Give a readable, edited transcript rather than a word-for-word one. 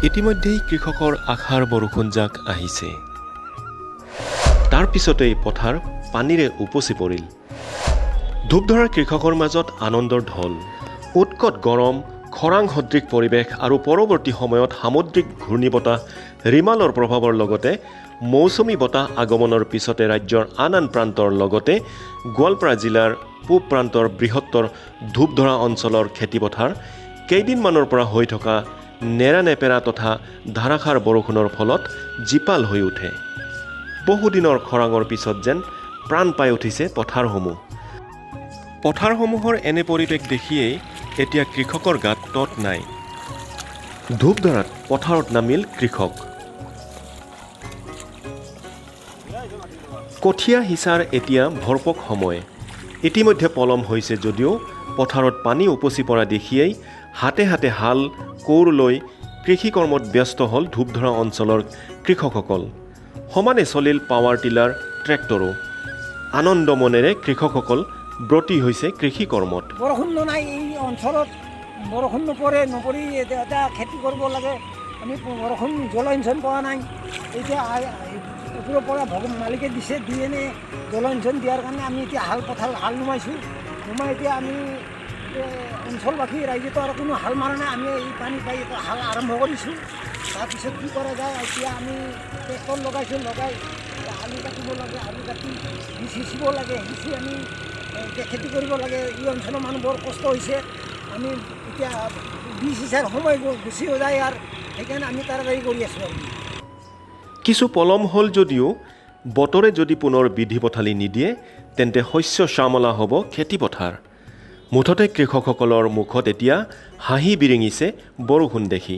ইতিমধ্যেই কৃষকৰ আশাৰ বৰষুণজাক আহিছে। তাৰ পিছতেই পথাৰ পানীৰে উপচি পৰিল। ধূপধৰাৰ কৃষকৰ মাজত আনন্দৰ ঢল। উৎকট গৰম, খৰাং সদৃশ পৰিৱেশ আৰু পৰৱৰ্তী সময়ত সামুদ্ৰিক ঘূৰ্ণীবতাহ ৰিমালৰ প্ৰভাৱৰ লগতে মৌচুমী বতাহ আগমনৰ পিছতে ৰাজ্যৰ আন আন প্ৰান্তৰ লগতে গোৱালপাৰা জিলাৰ পূব প্ৰান্তৰ বৃহত্তৰ ধূপধৰা অঞ্চলৰ খেতিপথাৰ কেইদিনমানৰ পৰা হৈ থকা নেৰানেপেৰা তথা ধাৰাসাৰ বৰষুণৰ ফলত জীপাল হৈ উঠে। বহুদিনৰ খৰাঙৰ পিছত যেন প্ৰাণ পাই উঠিছে পথাৰসমূহ। পথাৰসমূহৰ এনে পৰিৱেশ দেখিয়েই এতিয়া কৃষকৰ গাত তত নাই। ধূপধৰাত পথাৰত নামিল কৃষক। কঠীয়া সিঁচাৰ এতিয়া ভৰপক সময়। ইতিমধ্যে পলম হৈছে যদিও পথাৰত পানী উপচি পৰা দেখিয়েই হাতে হাতে হাল কোৰ লৈ কৃষি কৰ্মত ব্যস্ত হ'ল ধূপধৰা অঞ্চলৰ কৃষকসকল। সমানে চলিল পাৱাৰ টিলাৰ ট্ৰেক্টৰো। আনন্দ মনেৰে কৃষকসকল ব্ৰতী হৈছে কৃষি কৰ্মত। বৰষুণ নাই এই অঞ্চলত, বৰষুণ নপৰি এটা খেতি কৰিব লাগে। আমি বৰষুণ জলসিঞ্চন পোৱা নাই। এতিয়া ওপৰৰ পৰা মালিকে দিছে, দি এনে জলসিঞ্চন দিয়াৰ কাৰণে আমি এতিয়া হাল নুমাইছোঁ। এতিয়া আমি অঞ্চলবাসী ৰাইজেতো আৰু কোনো হাল মাৰা নাই। আমি এই পানী পাই হাল আৰম্ভ কৰিছোঁ। তাৰপিছত কি কৰা যায়, এতিয়া আমি ট্ৰেক্টৰ লগাইছোঁ, লগাই আলু কাটিব লাগে, আলু কাটি বীজ সিঁচিব লাগে, সিঁচি আমি খেতি কৰিব লাগে। এই অঞ্চলৰ মানুহ বৰ কষ্ট হৈছে। আমি এতিয়া বীজ সিঁচাৰ সময় গুচিও যায় আৰু সেইকাৰণে আমি তাড়াতাড়ি কৰি আছোঁ। আৰু কিছু পলম হ'ল যদিও বতৰে যদি পুনৰ বিধি পথালি নিদিয়ে তেন্তে শস্য শ্যামলা হ'ব খেতিপথাৰ। মুঠতে কৃষকসকলৰ মুখত এতিয়া হাঁহি বিৰিঙিছে বৰষুণ দেখি।